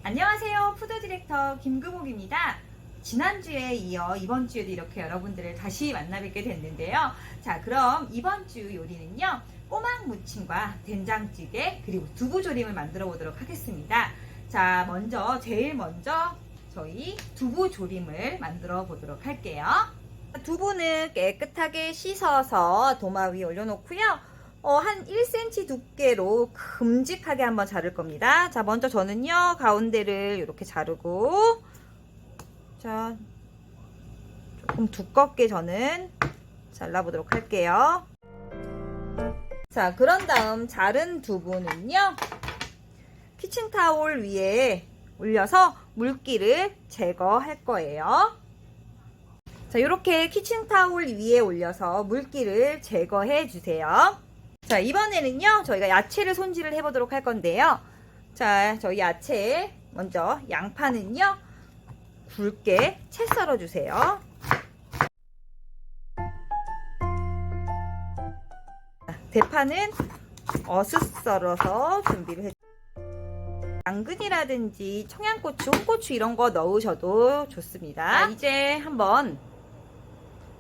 안녕하세요. 푸드 디렉터 김금옥입니다. 지난주에 이어 이번 주에도 이렇게 여러분들을 다시 만나 뵙게 됐는데요. 자, 그럼 이번 주 요리는요, 꼬막 무침과 된장찌개 그리고 두부조림을 만들어 보도록 하겠습니다. 자, 제일 먼저 저희 두부조림을 만들어 보도록 할게요. 두부는 깨끗하게 씻어서 도마 위에 올려놓고요. 한 1cm 두께로 큼직하게 한번 자를 겁니다. 자, 먼저 저는요, 가운데를 이렇게 자르고, 자, 조금 두껍게 저는 잘라보도록 할게요. 자, 그런 다음 자른 두부는요, 키친타올 위에 올려서 물기를 제거할 거예요. 자, 이렇게 키친타올 위에 올려서 물기를 제거해 주세요. 자, 이번에는요, 저희가 야채를 손질을 해 보도록 할 건데요. 자, 저희 야채 먼저 양파는요, 굵게 채 썰어 주세요. 대파는 어슷 썰어서 준비를 해 주세요. 당근이라든지 청양고추, 홍고추 이런 거 넣으셔도 좋습니다. 자, 이제 한번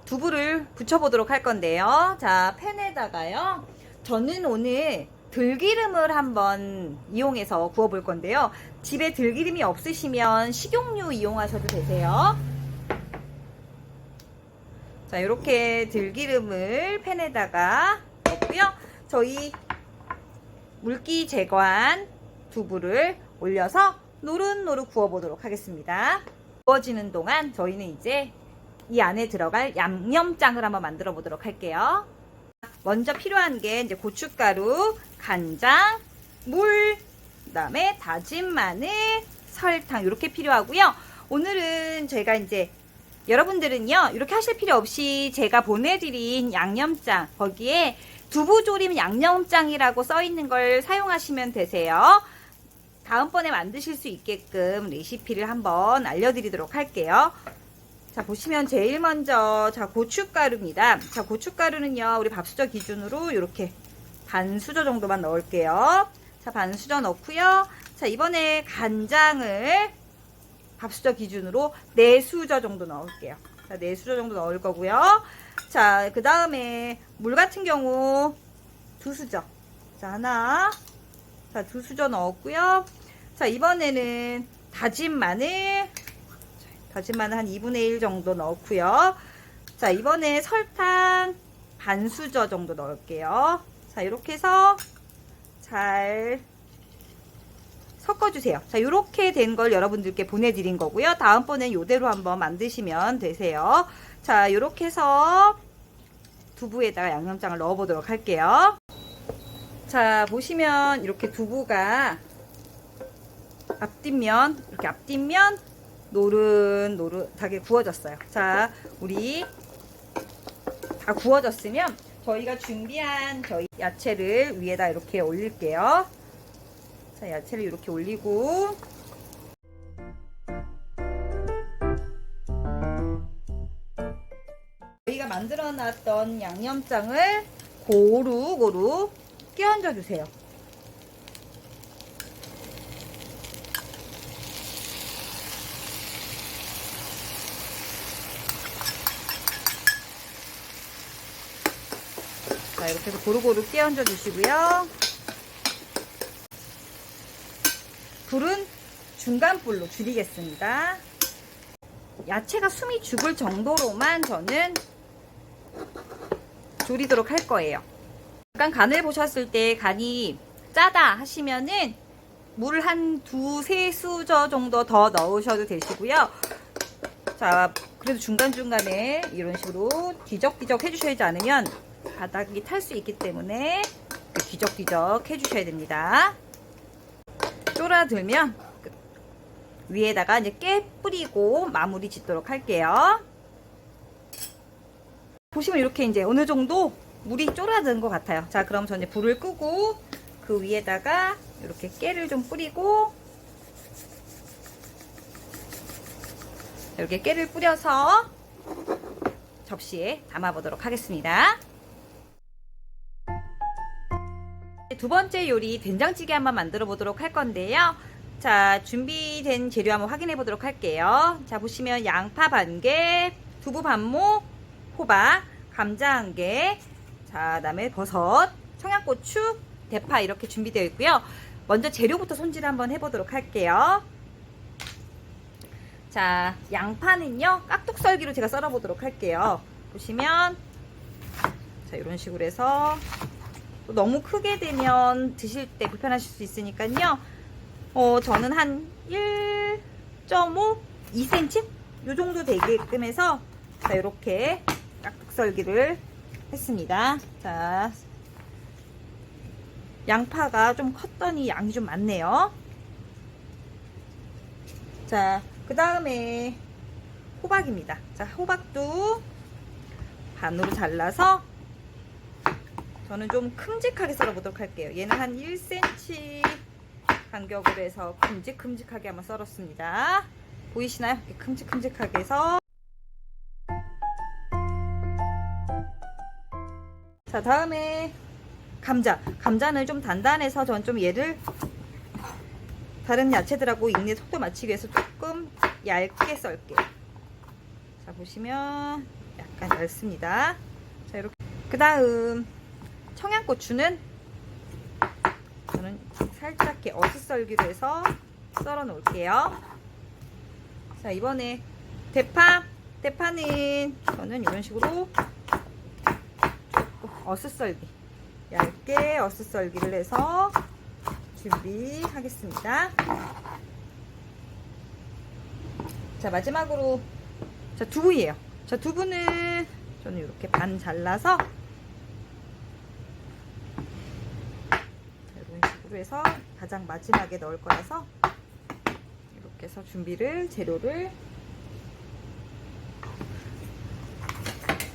두부를 부쳐보도록 할 건데요. 자, 팬에다가요, 저는 오늘 들기름을 한번 이용해서 구워볼 건데요. 집에 들기름이 없으시면 식용유 이용하셔도 되세요. 자, 이렇게 들기름을 팬에다가 넣고요. 저희 물기 제거한 두부를 올려서 노릇노릇 구워보도록 하겠습니다. 구워지는 동안 저희는 이제 이 안에 들어갈 양념장을 한번 만들어 보도록 할게요. 먼저 필요한 게 이제 고춧가루, 간장, 물, 그다음에 다진 마늘, 설탕 이렇게 필요하고요. 오늘은 제가 이제 여러분들은요, 이렇게 하실 필요 없이 제가 보내드린 양념장, 거기에 두부조림 양념장이라고 써 있는 걸 사용하시면 되세요. 다음번에 만드실 수 있게끔 레시피를 한번 알려드리도록 할게요. 자, 보시면 제일 먼저, 자, 고춧가루입니다. 자, 고춧가루는요, 우리 밥수저 기준으로 이렇게 반 수저 정도만 넣을게요. 자, 반 수저 넣고요. 자, 이번에 간장을 밥수저 기준으로 4수저 정도 넣을게요. 자, 4수저 정도 넣을 거고요. 자, 그 다음에 물 같은 경우 2수저. 자, 하나. 자, 2수저 넣었고요. 자, 이번에는 다진 마늘 한 2분의 1 정도 넣고요. 자, 이번에 설탕 반 수저 정도 넣을게요. 자, 이렇게 해서 잘 섞어주세요. 자, 이렇게 된 걸 여러분들께 보내드린 거고요. 다음번엔 이대로 한번 만드시면 되세요. 자, 이렇게 해서 두부에다가 양념장을 넣어보도록 할게요. 자, 보시면 이렇게 두부가 이렇게 앞뒷면 노릇노릇하게 구워졌어요. 자, 우리 다 구워졌으면 저희가 준비한 저희 야채를 위에다 이렇게 올릴게요. 자, 야채를 이렇게 올리고, 저희가 만들어 놨던 양념장을 고루고루 끼얹어 주세요. 자, 이렇게 해서 고루고루 끼얹어 주시고요. 불은 중간불로 줄이겠습니다. 야채가 숨이 죽을 정도로만 저는 졸이도록 할 거예요. 약간 간을 보셨을 때 간이 짜다 하시면은 물을 한 2-3수저 정도 더 넣으셔도 되시고요. 자, 그래도 중간중간에 이런 식으로 뒤적뒤적 해주셔야지 않으면 바닥이 탈 수 있기 때문에 뒤적뒤적 해주셔야 됩니다. 쫄아들면 위에다가 이제 깨 뿌리고 마무리 짓도록 할게요. 보시면 이렇게 이제 어느 정도 물이 쫄아드는 것 같아요. 자, 그럼 저는 불을 끄고 그 위에다가 이렇게 깨를 좀 뿌리고, 이렇게 깨를 뿌려서 접시에 담아 보도록 하겠습니다. 두 번째 요리 된장찌개 한번 만들어 보도록 할 건데요. 자, 준비된 재료 한번 확인해 보도록 할게요. 자, 보시면 양파 반개, 두부 반모, 호박, 감자 1개, 자, 그다음에 버섯, 청양고추, 대파 이렇게 준비되어 있고요. 먼저 재료부터 손질 한번 해보도록 할게요. 자, 양파는요 깍둑썰기로 제가 썰어 보도록 할게요. 보시면 자, 이런 식으로 해서 너무 크게 되면 드실 때 불편하실 수 있으니까요. 저는 한 1.5, 2cm 이 정도 되게끔 해서 자, 이렇게 깍둑썰기를 했습니다. 자, 양파가 좀 컸더니 양이 좀 많네요. 자, 그 다음에 호박입니다. 자, 호박도 반으로 잘라서 저는 좀 큼직하게 썰어 보도록 할게요. 얘는 한 1cm 간격으로 해서 큼직큼직하게 한번 썰었습니다. 보이시나요? 이렇게 큼직큼직하게 해서. 자, 다음에 감자는 좀 단단해서 전 좀 얘를 다른 야채들하고 익는 속도 맞추기 위해서 조금 얇게 썰게요. 자, 보시면 약간 얇습니다. 자, 이렇게. 그 다음 청양고추는 저는 살짝 이렇게 어슷썰기로 해서 썰어 놓을게요. 자, 이번에 대파는 저는 이런 식으로 조금 어슷썰기, 얇게 어슷썰기를 해서 준비하겠습니다. 자, 마지막으로 자, 두부예요. 자, 두부는 저는 이렇게 반 잘라서 이런 식으로 해서 가장 마지막에 넣을 거라서 이렇게 해서 재료를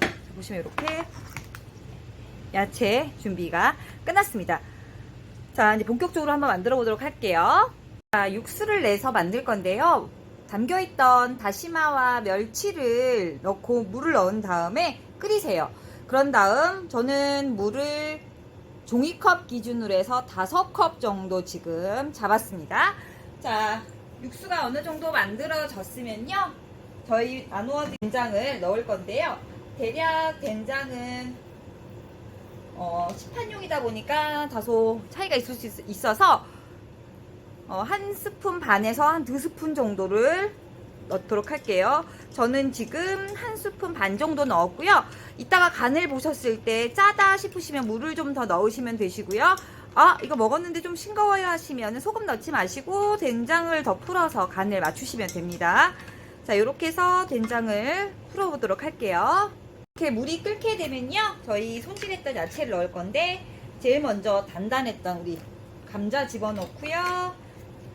자, 보시면 이렇게 야채 준비가 끝났습니다. 자, 이제 본격적으로 한번 만들어 보도록 할게요. 자, 육수를 내서 만들 건데요. 담겨있던 다시마와 멸치를 넣고 물을 넣은 다음에 끓이세요. 그런 다음 저는 물을 종이컵 기준으로 해서 5컵 정도 지금 잡았습니다. 자, 육수가 어느 정도 만들어졌으면요, 저희 나누어 된장을 넣을 건데요. 대략 된장은 시판용이다 보니까 다소 차이가 있을 수 있어서 한 스푼 반에서 한 2스푼 정도를 넣도록 할게요. 저는 지금 한 스푼 반 정도 넣었고요. 이따가 간을 보셨을 때 짜다 싶으시면 물을 좀 더 넣으시면 되시고요. 아, 이거 먹었는데 좀 싱거워요 하시면 소금 넣지 마시고 된장을 더 풀어서 간을 맞추시면 됩니다. 자, 이렇게 해서 된장을 풀어보도록 할게요. 이렇게 물이 끓게 되면요, 저희 손질했던 야채를 넣을 건데 제일 먼저 단단했던 우리 감자 집어넣고요,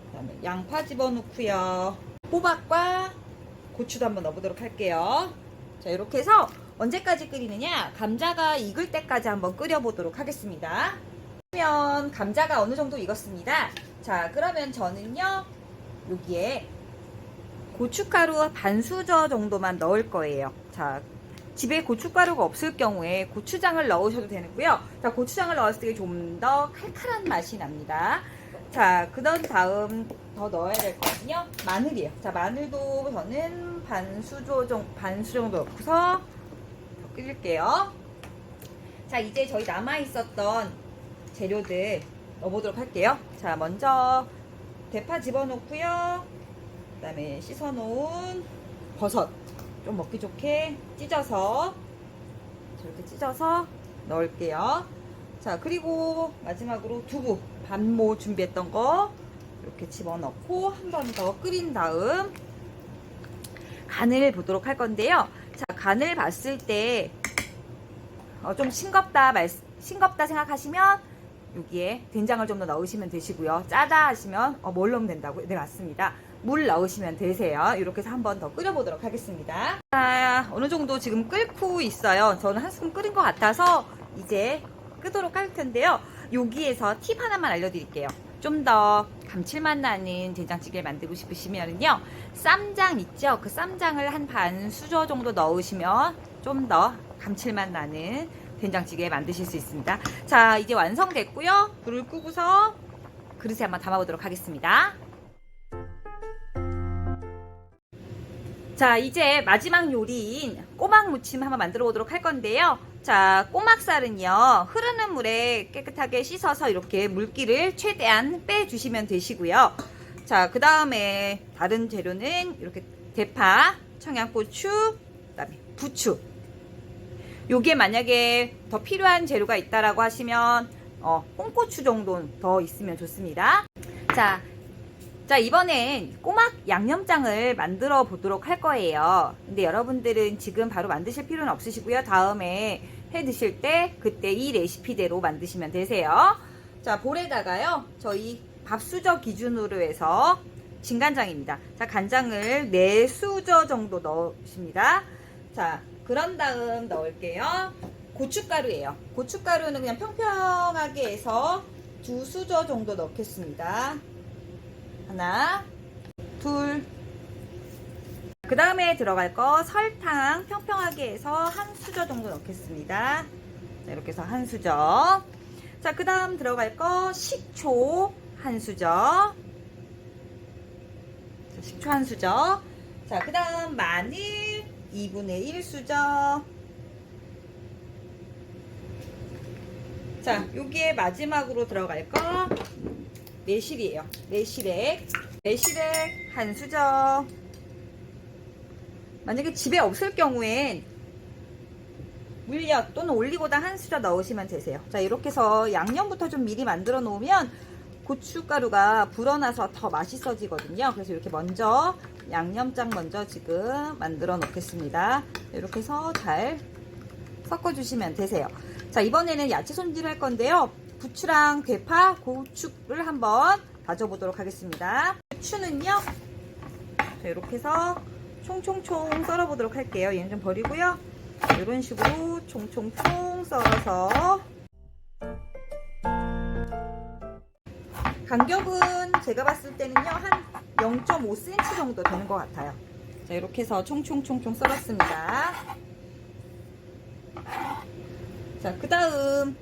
그다음에 양파 집어넣고요, 호박과 고추도 한번 넣어보도록 할게요. 자, 이렇게 해서 언제까지 끓이느냐, 감자가 익을 때까지 한번 끓여보도록 하겠습니다. 그러면 감자가 어느 정도 익었습니다. 자, 그러면 저는요 여기에 고춧가루 반 수저 정도만 넣을 거예요. 자, 집에 고춧가루가 없을 경우에 고추장을 넣으셔도 되고요. 자, 고추장을 넣었을 때 좀 더 칼칼한 맛이 납니다. 자, 그 다음 더 넣어야 될 거는요, 마늘이에요. 자, 마늘도 저는 반 수저 정도 넣고서 더 끓일게요. 자, 이제 저희 남아있었던 재료들 넣어보도록 할게요. 자, 먼저 대파 집어넣고요, 그 다음에 씻어놓은 버섯 좀 먹기 좋게 찢어서 저렇게 찢어서 넣을게요. 자, 그리고 마지막으로 두부 반모 준비했던 거 이렇게 집어넣고 한 번 더 끓인 다음 간을 보도록 할 건데요. 자, 간을 봤을 때 좀 싱겁다 생각하시면 여기에 된장을 좀 더 넣으시면 되시고요. 짜다 하시면 뭘 넣으면 된다고요? 네, 맞습니다. 물 넣으시면 되세요. 이렇게 해서 한 번 더 끓여보도록 하겠습니다. 자, 어느 정도 지금 끓고 있어요. 저는 한 스푼 끓인 것 같아서 이제 끄도록 할 텐데요. 여기에서 팁 하나만 알려드릴게요. 좀 더 감칠맛 나는 된장찌개를 만들고 싶으시면요, 쌈장 있죠? 그 쌈장을 한 반 수저 정도 넣으시면 좀 더 감칠맛 나는 된장찌개 만드실 수 있습니다. 자, 이제 완성됐고요. 불을 끄고서 그릇에 한번 담아보도록 하겠습니다. 자, 이제 마지막 요리인 꼬막 무침 한번 만들어 보도록 할 건데요. 자, 꼬막살은요, 흐르는 물에 깨끗하게 씻어서 이렇게 물기를 최대한 빼주시면 되시고요. 자, 그 다음에 다른 재료는 이렇게 대파, 청양고추, 그 다음에 부추. 요게 만약에 더 필요한 재료가 있다라고 하시면 홍고추 정도는 더 있으면 좋습니다. 자, 이번엔 꼬막 양념장을 만들어 보도록 할 거예요. 근데 여러분들은 지금 바로 만드실 필요는 없으시고요. 다음에 해 드실 때 그때 이 레시피대로 만드시면 되세요. 자, 볼에다가요, 저희 밥수저 기준으로 해서 진간장입니다. 자, 간장을 4수저 정도 넣으십니다. 자, 그런 다음 넣을게요. 고춧가루예요. 고춧가루는 그냥 평평하게 해서 2수저 정도 넣겠습니다. 하나, 둘. 그 다음에 들어갈 거 설탕 평평하게 해서 1수저 정도 넣겠습니다. 자, 이렇게 해서 1수저. 자, 그 다음 들어갈 거 식초 1수저. 자, 식초 1수저. 자, 그 다음 마늘 2분의 1수저. 자, 여기에 마지막으로 들어갈 거 매실이에요. 매실액 1수저. 만약에 집에 없을 경우엔 물엿 또는 올리고당 1수저 넣으시면 되세요. 자, 이렇게 해서 양념부터 좀 미리 만들어 놓으면 고춧가루가 불어나서 더 맛있어지거든요. 그래서 이렇게 먼저 양념장 먼저 지금 만들어 놓겠습니다. 이렇게 해서 잘 섞어 주시면 되세요. 자, 이번에는 야채 손질 할 건데요. 부추랑 대파, 고추를 한번 다져보도록 하겠습니다. 부추는요, 자, 이렇게 해서 총총총 썰어보도록 할게요. 얘는 좀 버리고요. 이런 식으로 총총총 썰어서. 간격은 제가 봤을 때는요, 한 0.5cm 정도 되는 것 같아요. 자, 이렇게 해서 총총총총 썰었습니다. 자, 그 다음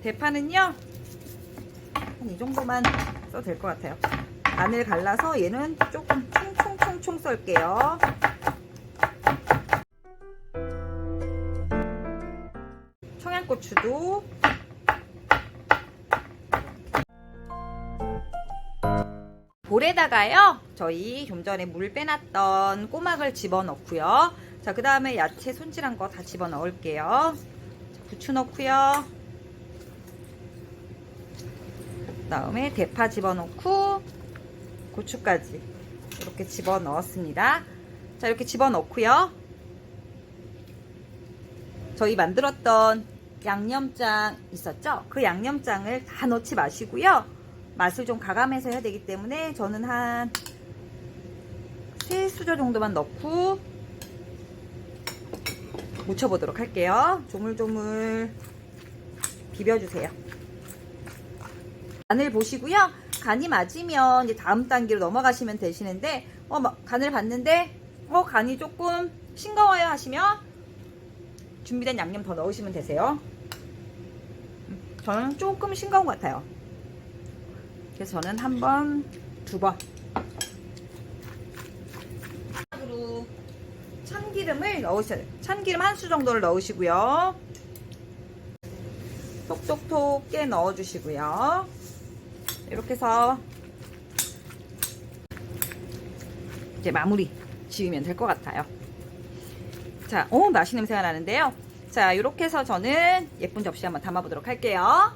대파는요, 한 이 정도만 써도 될 것 같아요. 반을 갈라서 얘는 조금 총총총총 썰게요. 청양고추도 볼에다가요, 저희 좀 전에 물 빼놨던 꼬막을 집어넣고요. 자, 그 다음에 야채 손질한 거 다 집어넣을게요. 자, 부추 넣고요. 그 다음에 대파 집어넣고 고추까지 이렇게 집어넣었습니다. 자, 이렇게 집어넣고요. 저희 만들었던 양념장 있었죠? 그 양념장을 다 넣지 마시고요. 맛을 좀 가감해서 해야 되기 때문에 저는 한 3수저 정도만 넣고 묻혀보도록 할게요. 조물조물 비벼주세요. 간을 보시고요. 간이 맞으면 이제 다음 단계로 넘어가시면 되시는데, 간을 봤는데, 간이 조금 싱거워요 하시면 준비된 양념 더 넣으시면 되세요. 저는 조금 싱거운 것 같아요. 그래서 저는 한 번, 2번. 참기름을 넣으셔야 돼요. 참기름 1수 정도를 넣으시고요. 톡톡톡 깨 넣어주시고요. 이렇게 해서 이제 마무리 지으면 될 것 같아요. 자, 맛있는 냄새가 나는데요. 자, 이렇게 해서 저는 예쁜 접시 한번 담아보도록 할게요.